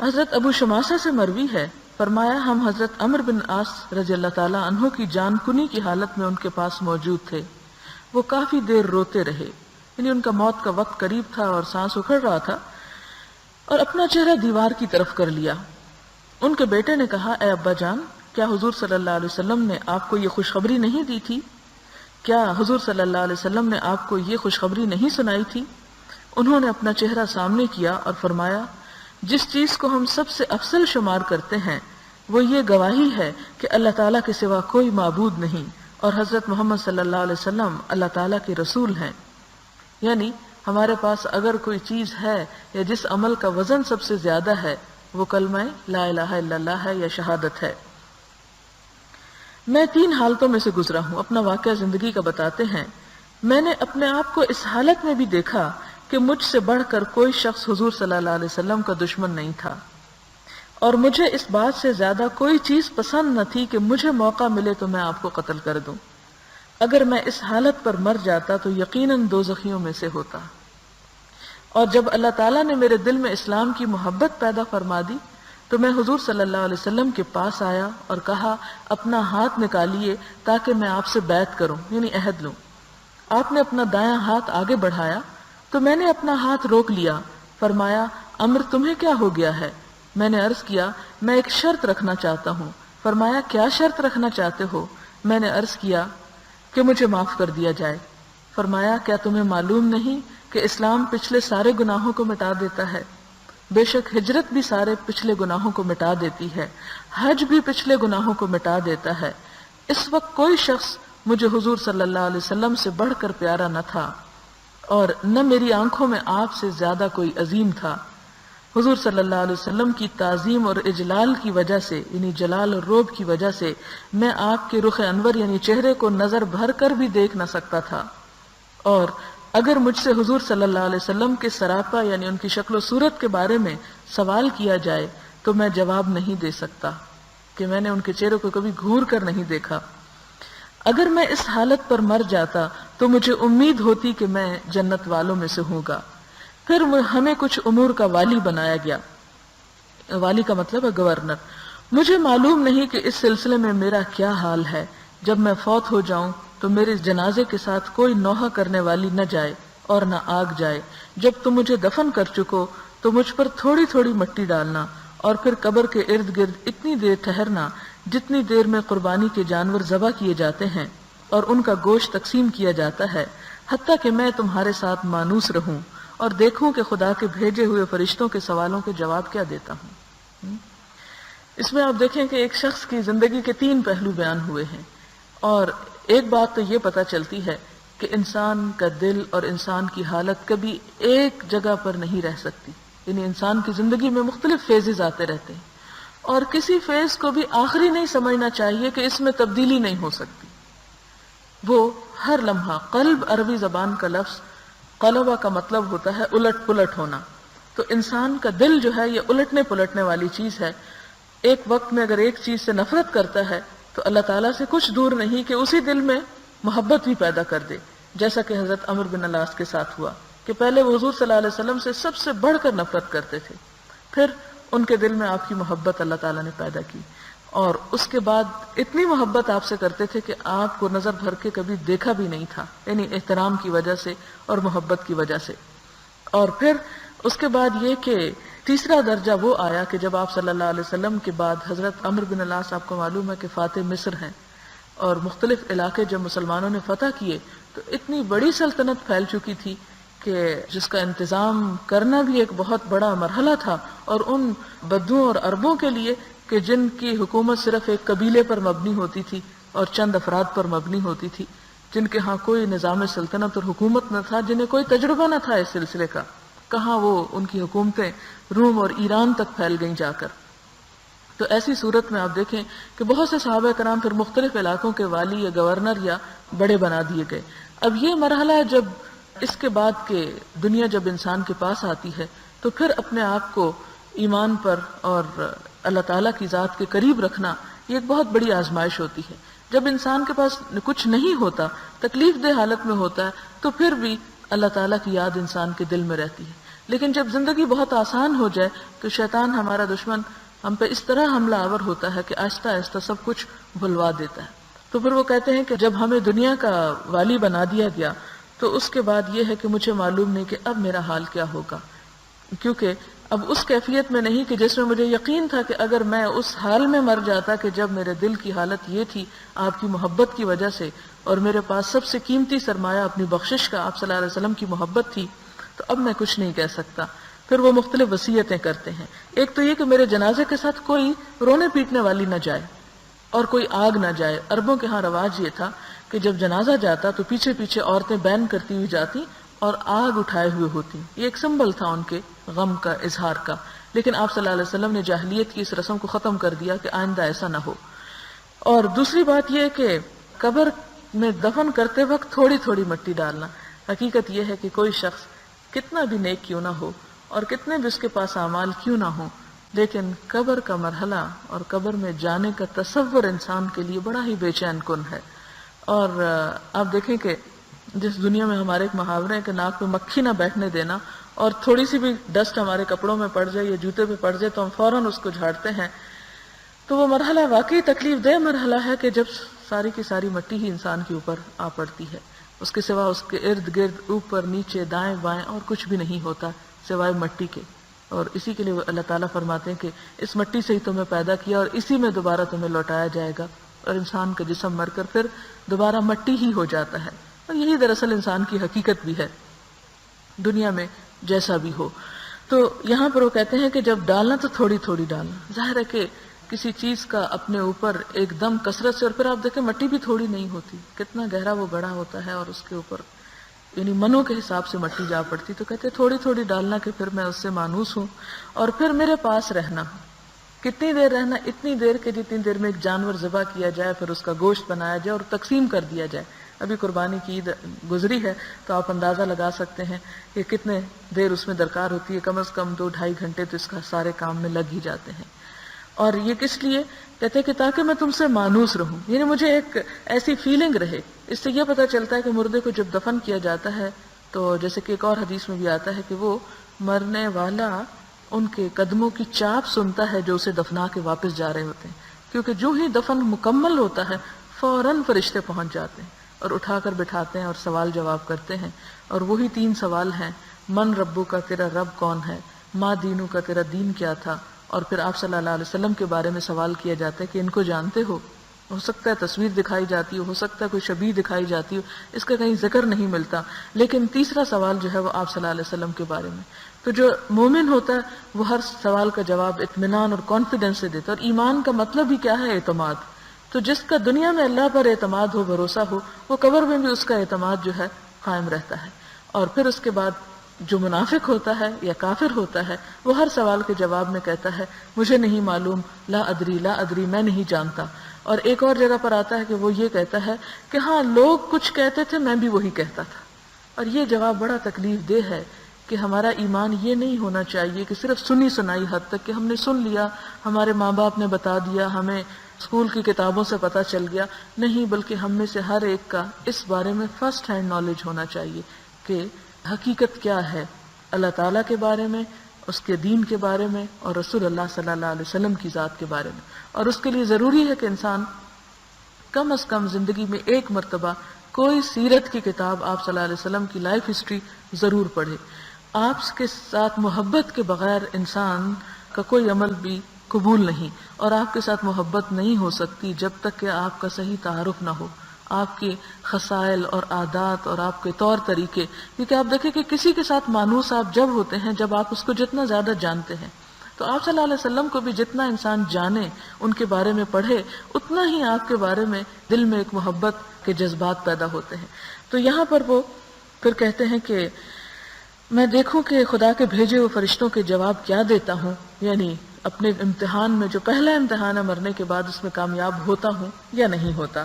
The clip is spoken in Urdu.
حضرت ابو شماسہ سے مروی ہے، فرمایا ہم حضرت عمرو بن عاص رضی اللہ تعالیٰ عنہ کی جان کنی کی حالت میں ان کے پاس موجود تھے۔ وہ کافی دیر روتے رہے، یعنی ان کا موت کا وقت قریب تھا اور سانس اکھڑ رہا تھا، اور اپنا چہرہ دیوار کی طرف کر لیا۔ ان کے بیٹے نے کہا، اے ابا جان، کیا حضور صلی اللہ علیہ وسلم نے آپ کو یہ خوشخبری نہیں دی تھی؟ کیا حضور صلی اللہ علیہ وسلم نے آپ کو یہ خوشخبری نہیں سنائی تھی؟ انہوں نے اپنا چہرہ سامنے کیا اور فرمایا، جس چیز کو ہم سب سے افضل شمار کرتے ہیں وہ یہ گواہی ہے کہ اللہ تعالیٰ کے سوا کوئی معبود نہیں اور حضرت محمد صلی اللہ علیہ وسلم اللہ تعالیٰ کے رسول ہیں۔ یعنی ہمارے پاس اگر کوئی چیز ہے یا جس عمل کا وزن سب سے زیادہ ہے وہ کلمہ لا الہ الا اللہ ہے یا شہادت ہے۔ میں 3 حالتوں میں سے گزرا ہوں، اپنا واقعہ زندگی کا بتاتے ہیں۔ میں نے اپنے آپ کو اس حالت میں بھی دیکھا کہ مجھ سے بڑھ کر کوئی شخص حضور صلی اللہ علیہ وسلم کا دشمن نہیں تھا، اور مجھے اس بات سے زیادہ کوئی چیز پسند نہ تھی کہ مجھے موقع ملے تو میں آپ کو قتل کر دوں۔ اگر میں اس حالت پر مر جاتا تو یقیناً دوزخیوں میں سے ہوتا۔ اور جب اللہ تعالیٰ نے میرے دل میں اسلام کی محبت پیدا فرما دی تو میں حضور صلی اللہ علیہ وسلم کے پاس آیا اور کہا، اپنا ہاتھ نکالیے تاکہ میں آپ سے بیعت کروں، یعنی عہد لوں۔ آپ نے اپنا دایاں ہاتھ آگے بڑھایا تو میں نے اپنا ہاتھ روک لیا۔ فرمایا، عمرو تمہیں کیا ہو گیا ہے؟ میں نے عرض کیا، میں ایک شرط رکھنا چاہتا ہوں۔ فرمایا، کیا شرط رکھنا چاہتے ہو؟ میں نے عرض کیا کہ مجھے معاف کر دیا جائے۔ فرمایا، کیا تمہیں معلوم نہیں کہ اسلام پچھلے سارے گناہوں کو مٹا دیتا ہے؟ بے شک ہجرت بھی سارے پچھلے گناہوں کو مٹا دیتی ہے، حج بھی پچھلے گناہوں کو مٹا دیتا ہے۔ اس وقت کوئی شخص مجھے حضور صلی اللہ علیہ وسلم سے بڑھ کر پیارا نہ تھا، اور نہ میری آنکھوں میں آپ سے زیادہ کوئی عظیم تھا۔ حضور صلی اللہ علیہ وسلم کی تعظیم اور اجلال کی وجہ سے، یعنی جلال اور روب کی وجہ سے، میں آپ کے رخ انور یعنی چہرے کو نظر بھر کر بھی دیکھ نہ سکتا تھا، اور اگر مجھ سے حضور صلی اللہ علیہ وسلم کے سراپا یعنی ان کی شکل و صورت کے بارے میں سوال کیا جائے تو میں جواب نہیں دے سکتا کہ میں نے ان کے چہرے کو کبھی گھور کر نہیں دیکھا۔ اگر میں اس حالت پر مر جاتا تو مجھے امید ہوتی کہ میں جنت والوں میں سے ہوں گا۔ پھر ہمیں کچھ امور کا والی بنایا گیا، والی کا مطلب ہے گورنر۔ مجھے معلوم نہیں کہ اس سلسلے میں میرا کیا حال ہے۔ جب میں فوت ہو جاؤں تو میرے جنازے کے ساتھ کوئی نوحہ کرنے والی نہ جائے اور نہ آگ جائے۔ جب تم مجھے دفن کر چکو تو مجھ پر تھوڑی تھوڑی مٹی ڈالنا، اور پھر قبر کے ارد گرد اتنی دیر ٹھہرنا جتنی دیر میں قربانی کے جانور ذبح کیے جاتے ہیں اور ان کا گوشت تقسیم کیا جاتا ہے، حتیٰ کہ میں تمہارے ساتھ مانوس رہوں اور دیکھوں کہ خدا کے بھیجے ہوئے فرشتوں کے سوالوں کے جواب کیا دیتا ہوں۔ اس میں آپ دیکھیں کہ ایک شخص کی زندگی کے 3 پہلو بیان ہوئے ہیں، اور ایک بات تو یہ پتہ چلتی ہے کہ انسان کا دل اور انسان کی حالت کبھی ایک جگہ پر نہیں رہ سکتی، یعنی انسان کی زندگی میں مختلف فیزز آتے رہتے ہیں، اور کسی فیز کو بھی آخری نہیں سمجھنا چاہیے کہ اس میں تبدیلی نہیں ہو سکتی۔ وہ ہر لمحہ، قلب عربی زبان کا لفظ قلبہ کا مطلب ہوتا ہے الٹ پلٹ ہونا، تو انسان کا دل جو ہے یہ الٹنے پلٹنے والی چیز ہے۔ ایک وقت میں اگر ایک چیز سے نفرت کرتا ہے تو اللہ تعالیٰ سے کچھ دور نہیں کہ اسی دل میں محبت بھی پیدا کر دے، جیسا کہ حضرت عمرو بن العاص کے ساتھ ہوا کہ پہلے وہ حضور صلی اللہ علیہ وسلم سے سب سے بڑھ کر نفرت کرتے تھے، پھر ان کے دل میں آپ کی محبت اللہ تعالیٰ نے پیدا کی، اور اس کے بعد اتنی محبت آپ سے کرتے تھے کہ آپ کو نظر بھر کے کبھی دیکھا بھی نہیں تھا، یعنی احترام کی وجہ سے اور محبت کی وجہ سے۔ اور پھر اس کے بعد یہ کہ تیسرا درجہ وہ آیا کہ جب آپ صلی اللہ علیہ وسلم کے بعد حضرت عمرو بن العاص، آپ کو معلوم ہے کہ فاتح مصر ہیں، اور مختلف علاقے جب مسلمانوں نے فتح کیے تو اتنی بڑی سلطنت پھیل چکی تھی کہ جس کا انتظام کرنا بھی ایک بہت بڑا مرحلہ تھا، اور ان بدوؤں اور عربوں کے لیے کہ جن کی حکومت صرف ایک قبیلے پر مبنی ہوتی تھی اور چند افراد پر مبنی ہوتی تھی، جن کے ہاں کوئی نظام سلطنت اور حکومت نہ تھا، جنہیں کوئی تجربہ نہ تھا اس سلسلے کا، کہاں وہ ان کی حکومتیں روم اور ایران تک پھیل گئیں جا کر۔ تو ایسی صورت میں آپ دیکھیں کہ بہت سے صحابہ کرام پھر مختلف علاقوں کے والی یا گورنر یا بڑے بنا دیے گئے۔ اب یہ مرحلہ جب اس کے بعد کہ دنیا جب انسان کے پاس آتی ہے تو پھر اپنے آپ کو ایمان پر اور اللہ تعالیٰ کی ذات کے قریب رکھنا یہ ایک بہت بڑی آزمائش ہوتی ہے۔ جب انسان کے پاس کچھ نہیں ہوتا، تکلیف دہ حالت میں ہوتا ہے، تو پھر بھی اللہ تعالیٰ کی یاد انسان کے دل میں رہتی ہے۔ لیکن جب زندگی بہت آسان ہو جائے تو شیطان ہمارا دشمن ہم پہ اس طرح حملہ آور ہوتا ہے کہ آہستہ آہستہ سب کچھ بھلوا دیتا ہے. تو پھر وہ کہتے ہیں کہ جب ہمیں دنیا کا والی بنا دیا گیا تو اس کے بعد یہ ہے کہ مجھے معلوم نہیں کہ اب میرا حال کیا ہوگا، کیونکہ اب اس کیفیت میں نہیں کہ جس میں مجھے یقین تھا کہ اگر میں اس حال میں مر جاتا کہ جب میرے دل کی حالت یہ تھی آپ کی محبت کی وجہ سے، اور میرے پاس سب سے قیمتی سرمایہ اپنی بخشش کا آپ صلی اللہ علیہ وسلم کی محبت تھی، تو اب میں کچھ نہیں کہہ سکتا. پھر وہ مختلف وصیتیں کرتے ہیں. ایک تو یہ کہ میرے جنازے کے ساتھ کوئی رونے پیٹنے والی نہ جائے اور کوئی آگ نہ جائے. عربوں کے ہاں رواج یہ تھا کہ جب جنازہ جاتا تو پیچھے پیچھے عورتیں بین کرتی ہوئی جاتی اور آگ اٹھائے ہوئے ہوتی. یہ ایک سمبل تھا ان کے غم کا، اظہار کا. لیکن آپ صلی اللہ علیہ وسلم نے جاہلیت کی اس رسم کو ختم کر دیا کہ آئندہ ایسا نہ ہو. اور دوسری بات یہ کہ قبر میں دفن کرتے وقت تھوڑی تھوڑی مٹی ڈالنا. حقیقت یہ ہے کہ کوئی شخص کتنا بھی نیک کیوں نہ ہو اور کتنے بھی اس کے پاس اعمال کیوں نہ ہوں، لیکن قبر کا مرحلہ اور قبر میں جانے کا تصور انسان کے لیے بڑا ہی بے چین کن ہے. اور آپ دیکھیں کہ جس دنیا میں ہمارے ایک محاورے ہیں کہ ناک پہ مکھی نہ بیٹھنے دینا، اور تھوڑی سی بھی ڈسٹ ہمارے کپڑوں میں پڑ جائے یا جوتے پہ پڑ جائے تو ہم فوراً اس کو جھاڑتے ہیں. تو وہ مرحلہ واقعی تکلیف دہ مرحلہ ہے کہ جب ساری کی ساری مٹی ہی انسان کے اوپر آ پڑتی ہے، اس کے سوا اس کے ارد گرد اوپر نیچے دائیں بائیں اور کچھ بھی نہیں ہوتا سوائے مٹی کے. اور اسی کے لیے اللہ تعالیٰ فرماتے ہیں کہ اس مٹی سے ہی تمہیں پیدا کیا اور اسی میں دوبارہ تمہیں لوٹایا جائے گا. اور انسان کا جسم مر کر پھر دوبارہ مٹی ہی ہو جاتا ہے. اور یہی دراصل انسان کی حقیقت بھی ہے دنیا میں جیسا بھی ہو. تو یہاں پر وہ کہتے ہیں کہ جب ڈالنا تو تھوڑی تھوڑی ڈالنا. ظاہر ہے کہ کسی چیز کا اپنے اوپر ایک دم کثرت سے، اور پھر آپ دیکھیں مٹی بھی تھوڑی نہیں ہوتی، کتنا گہرا وہ گڑھا ہوتا ہے اور اس کے اوپر یعنی منوں کے حساب سے مٹی جا پڑتی. تو کہتے تھوڑی تھوڑی ڈالنا کہ پھر میں اس سے مانوس ہوں اور پھر میرے پاس رہنا. کتنی دیر رہنا؟ اتنی دیر کہ جتنی دیر میں ایک جانور ذبح کیا جائے، پھر اس کا گوشت بنایا جائے اور تقسیم کر دیا جائے. ابھی قربانی کی عید گزری ہے تو آپ اندازہ لگا سکتے ہیں کہ کتنے دیر اس میں درکار ہوتی ہے. کم از کم 2-2.5 گھنٹے تو اس کا سارے کام میں لگ ہی جاتے ہیں. اور یہ کس لیے کہتے ہیں کہ تاکہ میں تم سے مانوس رہوں، یعنی مجھے ایک ایسی فیلنگ رہے. اس سے یہ پتہ چلتا ہے کہ مردے کو جب دفن کیا جاتا ہے تو جیسے کہ ایک اور حدیث میں بھی آتا ہے کہ وہ مرنے والا ان کے قدموں کی چاپ سنتا ہے جو اسے دفنا کے واپس جا رہے ہوتے ہیں، کیونکہ جو ہی دفن مکمل ہوتا ہے فوراً فرشتے پہنچ جاتے ہیں اور اٹھا کر بٹھاتے ہیں اور سوال جواب کرتے ہیں. اور وہی 3 سوال ہیں: من ربو کا، تیرا رب کون ہے؟ ما دینو کا، تیرا دین کیا تھا؟ اور پھر آپ صلی اللہ علیہ وسلم کے بارے میں سوال کیا جاتا ہے کہ ان کو جانتے ہو سکتا ہے تصویر دکھائی جاتی ہو سکتا ہے کوئی شبیہ دکھائی جاتی ہو، اس کا کہیں ذکر نہیں ملتا. لیکن تیسرا سوال جو ہے وہ آپ صلی اللہ علیہ وسلم کے بارے میں. تو جو مومن ہوتا ہے وہ ہر سوال کا جواب اطمینان اور کانفیڈنس سے دیتا ہے. اور ایمان کا مطلب ہی کیا ہے؟ اعتماد. تو جس کا دنیا میں اللہ پر اعتماد ہو، بھروسہ ہو، وہ قبر میں بھی اس کا اعتماد جو ہے قائم رہتا ہے. اور پھر اس کے بعد جو منافق ہوتا ہے یا کافر ہوتا ہے وہ ہر سوال کے جواب میں کہتا ہے مجھے نہیں معلوم، لا ادری لا ادری، میں نہیں جانتا. اور ایک اور جگہ پر آتا ہے کہ وہ یہ کہتا ہے کہ ہاں لوگ کچھ کہتے تھے میں بھی وہی کہتا تھا. اور یہ جواب بڑا تکلیف دہ ہے کہ ہمارا ایمان یہ نہیں ہونا چاہیے کہ صرف سنی سنائی حد تک کہ ہم نے سن لیا، ہمارے ماں باپ نے بتا دیا، ہمیں اسکول کی کتابوں سے پتہ چل گیا. نہیں، بلکہ ہم میں سے ہر ایک کا اس بارے میں فرسٹ ہینڈ نالج ہونا چاہیے کہ حقیقت کیا ہے اللہ تعالیٰ کے بارے میں، اس کے دین کے بارے میں، اور رسول اللہ صلی اللہ علیہ وسلم کی ذات کے بارے میں. اور اس کے لیے ضروری ہے کہ انسان کم از کم زندگی میں ایک مرتبہ کوئی سیرت کی کتاب، آپ صلی اللہ علیہ وسلم کی لائف ہسٹری ضرور پڑھے. آپ کے ساتھ محبت کے بغیر انسان کا کوئی عمل بھی قبول نہیں، اور آپ کے ساتھ محبت نہیں ہو سکتی جب تک کہ آپ کا صحیح تعارف نہ ہو، آپ کے خصائل اور عادات اور آپ کے طور طریقے. کیونکہ آپ دیکھیں کہ کسی کے ساتھ مانوس آپ جب ہوتے ہیں جب آپ اس کو جتنا زیادہ جانتے ہیں. تو آپ صلی اللہ علیہ وسلم کو بھی جتنا انسان جانے، ان کے بارے میں پڑھے، اتنا ہی آپ کے بارے میں دل میں ایک محبت کے جذبات پیدا ہوتے ہیں. تو یہاں پر وہ پھر کہتے ہیں کہ میں دیکھوں کہ خدا کے بھیجے ہوئے فرشتوں کے جواب کیا دیتا ہوں، یعنی اپنے امتحان میں جو پہلا امتحان ہے مرنے کے بعد اس میں کامیاب ہوتا ہوں یا نہیں ہوتا.